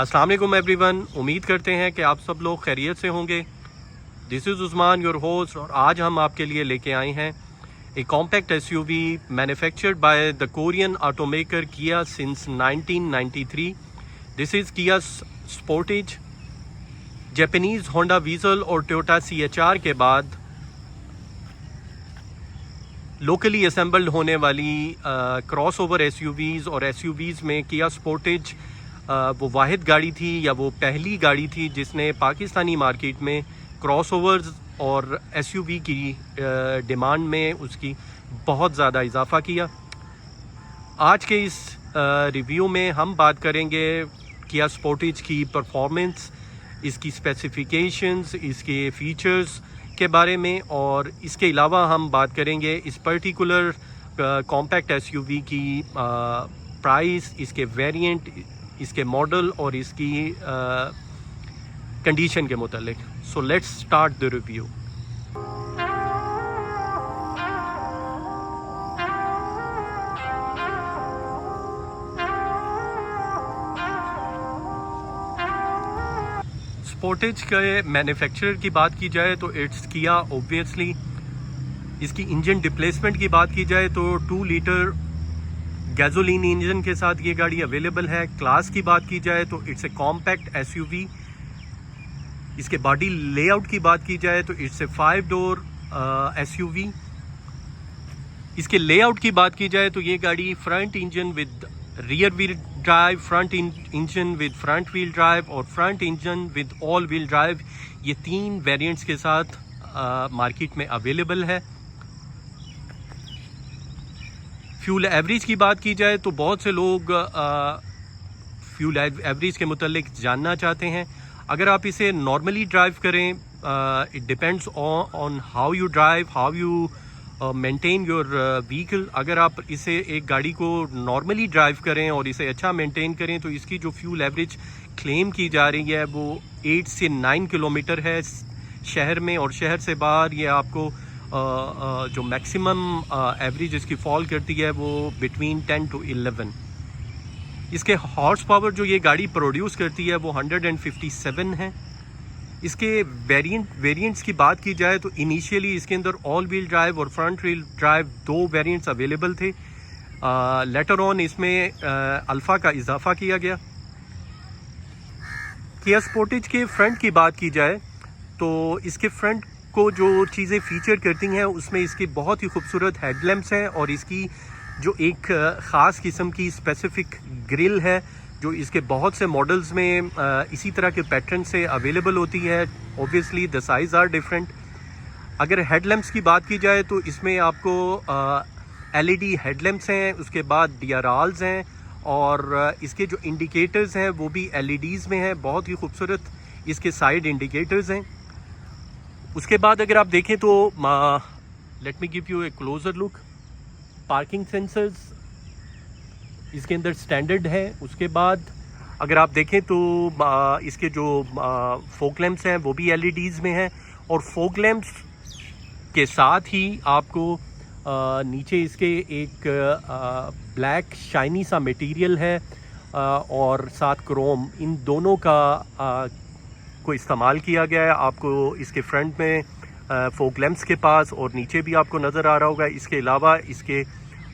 अस्सलाम वालेकुम एवरीवन, उम्मीद करते हैं कि आप सब लोग खैरियत से होंगे। This is Usman your host, और आज हम आपके लिए लेके आए हैं a compact SUV manufactured by the Korean automaker Kia since 1993। This is Kia Sportage. Japanese Honda Vezel और टोयोटा CHR के बाद लोकली असेंबल्ड होने वाली क्रॉस ओवर एसयूवीज़ और एसयूवीज़ में किया स्पोर्टेज वो वाहिद गाड़ी थी या वो पहली गाड़ी थी जिसने पाकिस्तानी मार्केट में क्रॉस ओवर्स और एसयूवी की डिमांड में उसकी बहुत ज़्यादा इजाफा किया। आज के इस रिव्यू में हम बात करेंगे किया स्पोर्टेज की परफॉर्मेंस, इसकी स्पेसिफिकेशंस, इसके फीचर्स के बारे में, और इसके अलावा हम बात करेंगे इस पर्टिकुलर कॉम्पैक्ट एसयूवी की प्राइस, इसके वेरिएंट, इसके मॉडल और इसकी कंडीशन के मुतालिक। So let's start the review. Sportage के मैन्युफैक्चरर की बात की जाए तो इट्स किया ऑब्वियसली। इसकी इंजन डिप्लेसमेंट की बात की जाए तो 2 लीटर गैसोलीन इंजन के साथ ये गाड़ी अवेलेबल है। क्लास की बात की जाए तो इट्स ए कॉम्पैक्ट एसयूवी। इसके बॉडी लेआउट की बात की जाए तो इट्स ए 5 डोर एसयूवी। इसके लेआउट की बात की जाए तो ये गाड़ी front engine with rear wheel drive, front engine with front wheel drive और front engine with all wheel drive, ये 3 वेरिएंट्स के साथ मार्केट में अवेलेबल है। फ्यूल एवरेज की बात की जाए तो बहुत से लोग फ्यूल एवरेज के मुतालिक जानना चाहते हैं। अगर आप इसे नॉर्मली ड्राइव करें, it depends on how you drive, how you maintain your vehicle. अगर आप इसे एक गाड़ी को नॉर्मली ड्राइव करें और इसे अच्छा मेंटेन करें तो इसकी जो फ्यूल एवरेज क्लेम की जा रही है वो 8 से 9 किलोमीटर है शहर में, और शहर से बाहर ये आपको जो मैक्सिमम एवरेज इसकी फॉल करती है वो बिटवीन 10 to 11। इसके हॉर्स पावर जो ये गाड़ी प्रोड्यूस करती है वो 157 है। इसके वेरिएंट्स की बात की जाए तो इनिशियली इसके अंदर ऑल व्हील ड्राइव और front wheel drive 2 variants available थे। लेटर ऑन इसमें अल्फ़ा का इजाफा किया गया। किया स्पोर्टेज के फ्रंट की बात की जाए तो इसके फ्रंट को जो चीज़ें फीचर करती हैं उसमें इसकी बहुत ही खूबसूरत हेडलैम्प्स हैं, और इसकी जो एक ख़ास किस्म की स्पेसिफिक ग्रिल है जो इसके बहुत से मॉडल्स में इसी तरह के पैटर्न से अवेलेबल होती है। Obviously the size are different. अगर हेडलैम्प्स की बात की जाए तो इसमें आपको LED हेडलैम्प्स हैं, उसके बाद DRLs हैं, और इसके जो इंडिकेटर्स हैं वो भी LEDs में हैं। बहुत ही खूबसूरत इसके साइड इंडिकेटर्स हैं। उसके बाद अगर आप देखें तो let me give U A closure look. Parking sensors इसके अंदर स्टैंडर्ड है। उसके बाद अगर आप देखें तो इसके जो फोक लैंप्स हैं वो भी LEDs में हैं, और फोक लैंप्स के साथ ही आपको नीचे इसके एक ब्लैक शाइनी सा मटेरियल है और साथ क्रोम, इन दोनों का को इस्तेमाल किया गया है। आपको इसके फ्रंट में फोक लैंप्स के पास और नीचे भी आपको नज़र आ रहा होगा। इसके अलावा इसके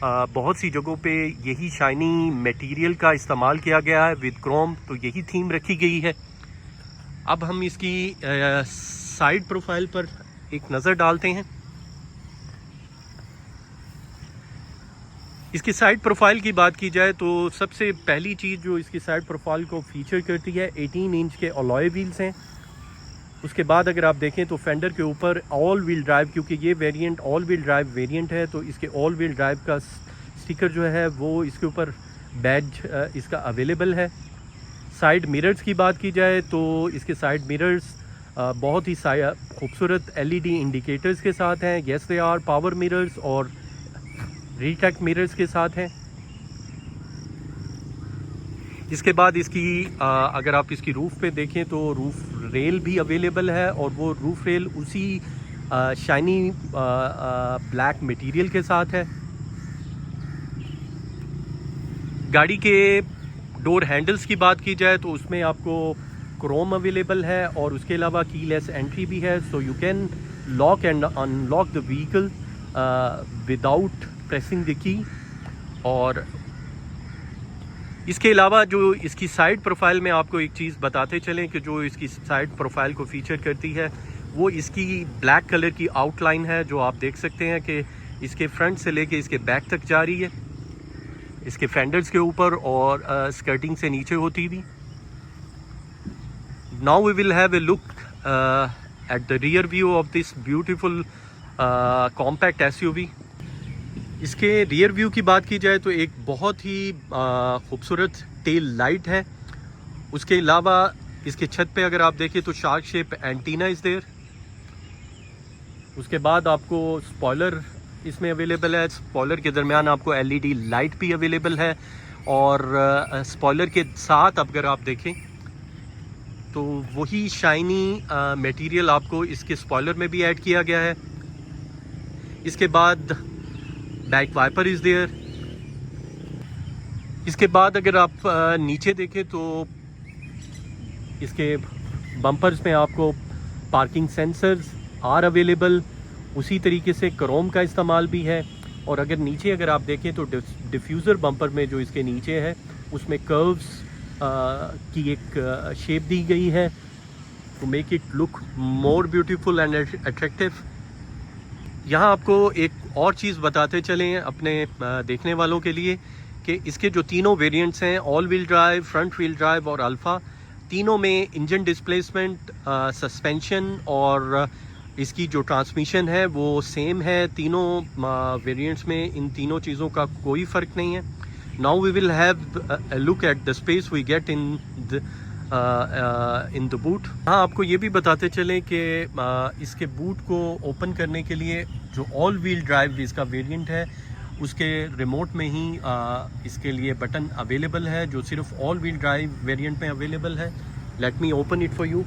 बहुत सी जगहों पे यही शाइनी मटेरियल का इस्तेमाल किया गया है विद क्रोम, तो यही थीम रखी गई है। अब हम इसकी साइड प्रोफाइल पर एक नज़र डालते हैं। इसकी साइड प्रोफाइल की बात की जाए तो सबसे पहली चीज़ जो इसकी साइड प्रोफाइल को फीचर करती है 18 इंच के अलॉय व्हील्स हैं। उसके बाद अगर आप देखें तो फेंडर के ऊपर ऑल व्हील ड्राइव, क्योंकि ये variant all wheel drive variant है तो इसके ऑल व्हील ड्राइव का स्टिकर जो है वो इसके ऊपर बैज इसका अवेलेबल है। साइड मिरर्स की बात की जाए तो इसके साइड मिरर्स बहुत ही खूबसूरत LED इंडिकेटर्स के साथ हैं। Yes they are power mirrors और रीटैक मिरर्स के साथ हैं। इसके बाद इसकी अगर आप इसकी रूफ़ पे देखें तो रूफ़ रेल भी अवेलेबल है, और वो रूफ़ रेल उसी शाइनी ब्लैक मटेरियल के साथ है। गाड़ी के डोर हैंडल्स की बात की जाए तो उसमें आपको क्रोम अवेलेबल है और उसके अलावा कीलेस एंट्री भी है, so you can lock and unlock the vehicle without pressing the key. और इसके अलावा जो इसकी साइड प्रोफाइल में आपको एक चीज़ बताते चलें कि जो इसकी साइड प्रोफाइल को फीचर करती है वो इसकी ब्लैक कलर की आउटलाइन है, जो आप देख सकते हैं कि इसके फ्रंट से लेके इसके बैक तक जा रही है, इसके फेंडर्स के ऊपर और स्कर्टिंग से नीचे होती हुई। Now we will have a look at the rear view of this beautiful compact SUV. इसके रियर व्यू की बात की जाए तो एक बहुत ही खूबसूरत टेल लाइट है। उसके अलावा इसके छत पे अगर आप देखें तो shark shape antenna is there. उसके बाद आपको स्पॉयलर इसमें अवेलेबल है, स्पॉयलर के दरमियान आपको एलईडी लाइट भी अवेलेबल है और स्पॉयलर के साथ अगर आप देखें तो वही शाइनी मटेरियल आपको इसके स्पॉयलर में भी ऐड किया गया है। इसके बाद बैक वाइपर इज़ देयर। इसके बाद अगर आप नीचे देखें तो इसके बम्पर्स में आपको पार्किंग सेंसर्स आर अवेलेबल, उसी तरीके से क्रोम का इस्तेमाल भी है। और अगर नीचे अगर आप देखें तो डिफ्यूज़र बम्पर में जो इसके नीचे है उसमें कर्व्स की एक शेप दी गई है to make it look more beautiful and attractive. यहाँ आपको एक और चीज़ बताते चलें अपने देखने वालों के लिए कि इसके जो तीनों वेरिएंट्स हैं, all wheel drive, front wheel drive और अल्फ़ा, तीनों में इंजन डिस्प्लेसमेंट, सस्पेंशन और इसकी जो ट्रांसमिशन है वो सेम है। तीनों वेरिएंट्स में इन तीनों चीज़ों का कोई फ़र्क नहीं है। Now we will have a look at the space we get in the boot. हाँ, आपको ये भी बताते चलें कि इसके बूट को ओपन करने के लिए जो ऑल व्हील ड्राइव इसका वेरिएंट है उसके रिमोट में ही इसके लिए बटन अवेलेबल है जो सिर्फ ऑल व्हील ड्राइव वेरिएंट में अवेलेबल है। Let me open it for you.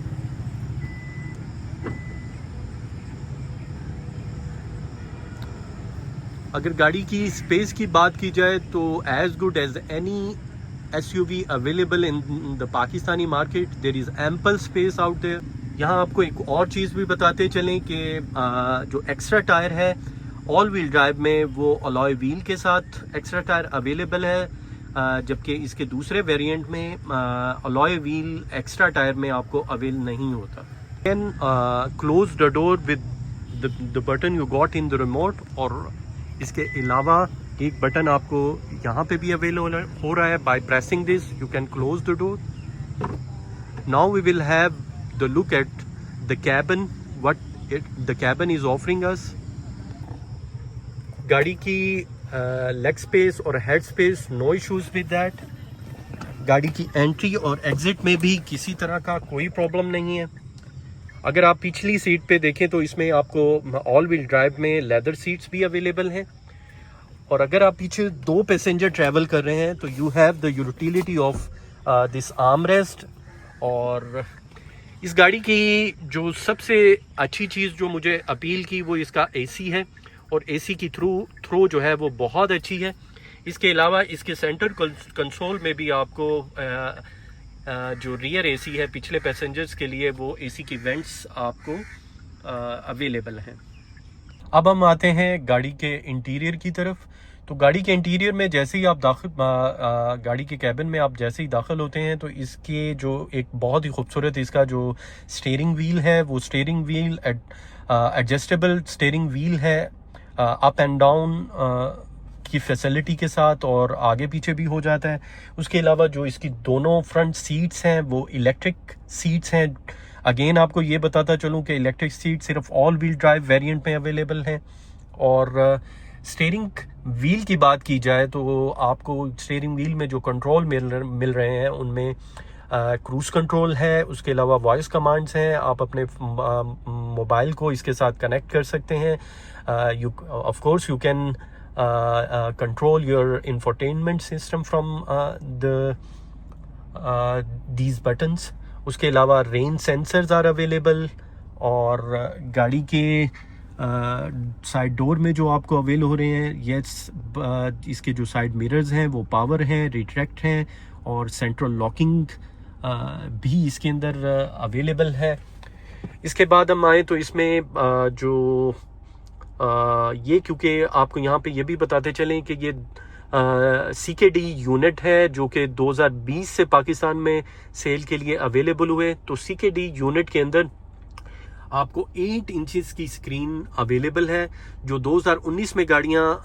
अगर गाड़ी की स्पेस की बात की जाए तो as good as any SUV available in the Pakistani market, there is ample space out there. यहाँ आपको एक और चीज़ भी बताते चलें कि जो एक्स्ट्रा टायर है ऑल व्हील ड्राइव में वो अलॉय व्हील के साथ एक्स्ट्रा टायर अवेलेबल है, जबकि इसके दूसरे वेरिएंट में अलॉय व्हील एक्स्ट्रा टायर में आपको अवेल नहीं होता। Can close the door with the button you got in the remote. और इसके अलावा एक बटन आपको यहाँ पे भी अवेलेबल हो रहा है। By pressing this you can close the door. Now we will have the look at the cabin, what the cabin is offering us. गाड़ी की लेग स्पेस और head space, no issues with that. गाड़ी की entry और exit में भी किसी तरह का कोई प्रॉब्लम नहीं है। अगर आप पिछली सीट पे देखें तो इसमें आपको ऑल व्हील ड्राइव में लेदर सीट्स भी अवेलेबल हैं। और अगर आप पीछे दो पैसेंजर ट्रैवल कर रहे हैं तो you have the utility of this arm rest. और इस गाड़ी की जो सबसे अच्छी चीज़ जो मुझे अपील की वो इसका AC है और AC की थ्रो जो है वो बहुत अच्छी है। इसके अलावा इसके सेंटर कंसोल में भी आपको जो रियर AC है पिछले पैसेंजर्स के लिए वो AC की वेंट्स आपको अवेलेबल हैं। अब हम आते हैं गाड़ी के इंटीरियर की तरफ। तो गाड़ी के इंटीरियर में जैसे ही आप गाड़ी के कैबिन में आप जैसे ही दाखिल होते हैं तो इसके जो एक बहुत ही खूबसूरत इसका जो स्टीयरिंग व्हील है वो steering wheel adjustable steering wheel है, अप एंड डाउन की फैसिलिटी के साथ और आगे पीछे भी हो जाता है। उसके अलावा जो इसकी दोनों फ्रंट सीट्स हैं वो इलेक्ट्रिक सीट्स हैं। अगेन आपको ये बताता चलूँ कि इलेक्ट्रिक सीट सिर्फ ऑल व्हील ड्राइव वेरिएंट में अवेलेबल हैं। और स्टीयरिंग व्हील की बात की जाए तो आपको स्टीयरिंग व्हील में जो कंट्रोल मिल रहे हैं उनमें क्रूज कंट्रोल है, उसके अलावा वॉइस कमांड्स हैं। आप अपने मोबाइल को इसके साथ कनेक्ट कर सकते हैं। Of course you can control your infotainment system from these buttons. उसके अलावा रेन सेंसर्स आर अवेलेबल। और गाड़ी के साइड डोर में जो आपको अवेल हो रहे हैं, इसके जो साइड मिरर्स हैं वो पावर हैं, रिट्रैक्ट हैं और सेंट्रल लॉकिंग भी इसके अंदर अवेलेबल है। इसके बाद हम आए तो इसमें जो ये, क्योंकि आपको यहाँ पे ये भी बताते चलें कि ये CKD यूनिट है जो कि 2020 से पाकिस्तान में सेल के लिए अवेलेबल हुए। तो CKD यूनिट के अंदर आपको 8 इंचेस की स्क्रीन अवेलेबल है। जो 2019 में गाड़ियाँ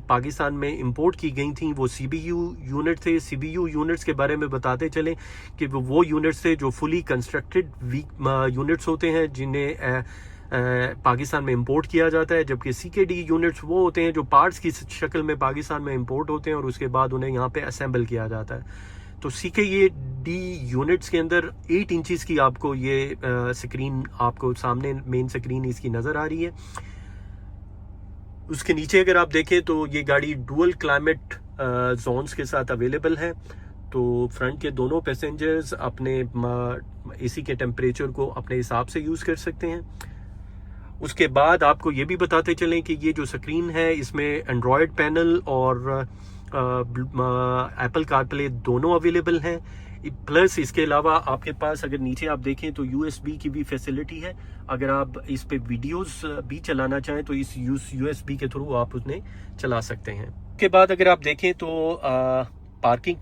पाकिस्तान में इंपोर्ट की गई थी वो CBU यूनिट थे। CBU यूनिट्स के बारे में बताते चलें कि वो यूनिट्स थे जो फुली कंस्ट्रक्टेड यूनिट्स होते हैं जिन्हें पाकिस्तान में इंपोर्ट किया जाता है, जबकि CKD यूनिट्स वो होते हैं जो पार्ट्स की शक्ल में पाकिस्तान में इंपोर्ट होते हैं और उसके बाद उन्हें यहाँ पे असेंबल किया जाता है। तो CKD यूनिट्स के अंदर 8 इंचेस की आपको ये स्क्रीन आपको सामने मेन स्क्रीन इसकी नज़र आ रही है। उसके नीचे अगर आप देखें तो ये गाड़ी डुअल क्लाइमेट जोन्स के साथ अवेलेबल है। तो फ्रंट के दोनों पैसेंजर्स अपने AC के टेम्परेचर को अपने हिसाब से यूज़ कर सकते हैं। उसके बाद आपको ये भी बताते चलें कि ये जो स्क्रीन है इसमें एंड्रॉयड पैनल और एप्पल कारप्ले दोनों अवेलेबल हैं। प्लस इसके अलावा आपके पास अगर नीचे आप देखें तो USB की भी फैसिलिटी है। अगर आप इस पे वीडियोस भी चलाना चाहें तो इस USB के थ्रू आप उन्हें चला सकते हैं। उसके बाद अगर आप देखें तो पार्किंग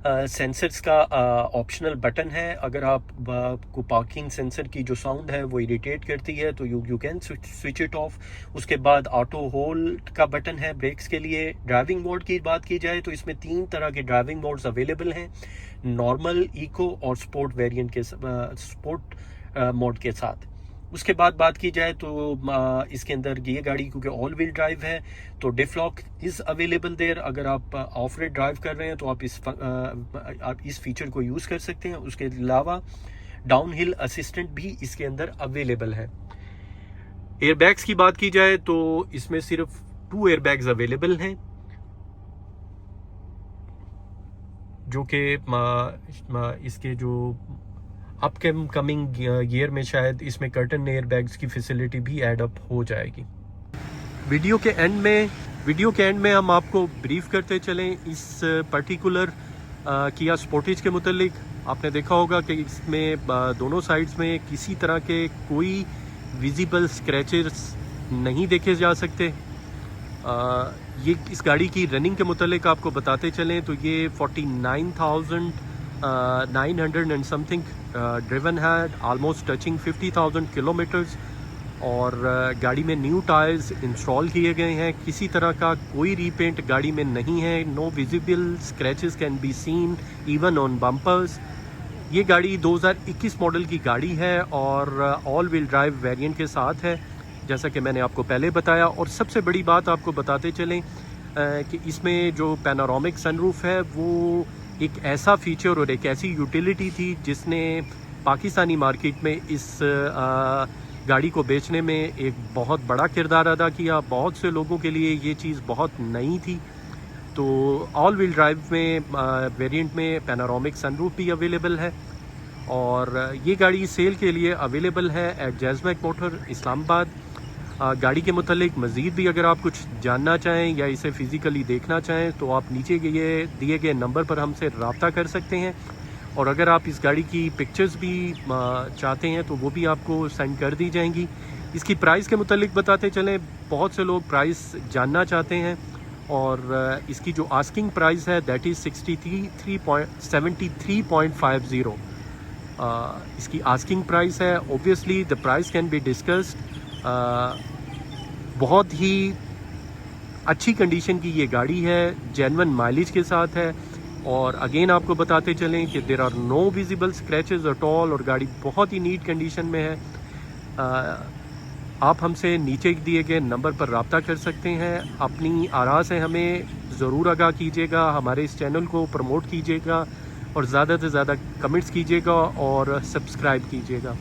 सेंसर्स का ऑप्शनल बटन है। अगर आपको पार्किंग सेंसर की जो साउंड है वो इरिटेट करती है तो you can switch it of. उसके बाद ऑटो होल्ड का बटन है ब्रेक्स के लिए। ड्राइविंग मोड की बात की जाए तो इसमें 3 तरह के ड्राइविंग मोड्स अवेलेबल हैं, नॉर्मल, इको और स्पोर्ट वेरिएंट के स्पोर्ट मोड के साथ। उसके बाद बात की जाए तो इसके अंदर ये गाड़ी क्योंकि ऑल व्हील ड्राइव है तो डिफ लॉक इज़ अवेलेबल देयर। अगर आप ऑफ रोड ड्राइव कर रहे हैं तो आप इस फीचर को यूज़ कर सकते हैं। उसके अलावा डाउन हिल असिस्टेंट भी इसके अंदर अवेलेबल है। एयरबैग्स की बात की जाए तो इसमें सिर्फ 2 एयरबैग्स अवेलेबल हैं जो कि इसके जो अपकमिंग ईयर में शायद इसमें कर्टन एयर बैग्स की फैसिलिटी भी ऐड अप हो जाएगी। वीडियो के एंड में हम आपको ब्रीफ करते चलें इस पर्टिकुलर किया स्पोर्टेज के मुतालिक। आपने देखा होगा कि इसमें दोनों साइड्स में किसी तरह के कोई विजिबल स्क्रैचेस नहीं देखे जा सकते। ये इस गाड़ी की रनिंग के मुतालिक आपको बताते चलें तो ये 49,900 एंड समथिंग ड्रिवन है, ऑलमोस्ट टचिंग 50,000 किलोमीटर्स। और गाड़ी में न्यू टायर्स इंस्टॉल किए गए हैं। किसी तरह का कोई रीपेंट गाड़ी में नहीं है। No visible scratches can be seen even on bumpers. ये गाड़ी 2021 मॉडल की गाड़ी है और ऑल व्हील ड्राइव वेरिएंट के साथ है जैसा कि मैंने आपको पहले बताया। और सबसे बड़ी बात आपको बताते चलें कि इसमें जो पैनोरामिक सनरूफ है वो एक ऐसा फीचर और एक ऐसी यूटिलिटी थी जिसने पाकिस्तानी मार्केट में इस गाड़ी को बेचने में एक बहुत बड़ा किरदार अदा किया। बहुत से लोगों के लिए ये चीज़ बहुत नई थी। तो ऑल व्हील ड्राइव में वेरिएंट में पैनोरामिक सनरूफ भी अवेलेबल है और ये गाड़ी सेल के लिए अवेलेबल है एट जैज़मैक मोटर इस्लामाबाद। गाड़ी के मुतालिक मज़ीद भी अगर आप कुछ जानना चाहें या इसे फ़िज़िकली देखना चाहें तो आप नीचे दिए गए नंबर पर हमसे रब्ता कर सकते हैं। और अगर आप इस गाड़ी की पिक्चर्स भी चाहते हैं तो वो भी आपको सेंड कर दी जाएंगी। इसकी प्राइस के मुतालिक बताते चलें, बहुत से लोग प्राइस जानना चाहते हैं और इसकी जो आस्किंग प्राइस है दैट इज़ 73.50। इसकी आस्किंग प्राइस है। Obviously the price can be discussed. बहुत ही अच्छी कंडीशन की ये गाड़ी है, जेन्युइन माइलेज के साथ है। और अगेन आपको बताते चलें कि there are no visible scratches at all और गाड़ी बहुत ही नीट कंडीशन में है। आप हमसे नीचे दिए गए नंबर पर रब्ता कर सकते हैं। अपनी आरा से हमें ज़रूर आगाह कीजिएगा, हमारे इस चैनल को प्रमोट कीजिएगा और ज़्यादा से ज़्यादा कमेंट्स कीजिएगा और सब्सक्राइब कीजिएगा।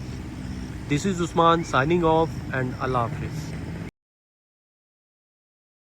This is Usman signing off and Allah हाफिज़।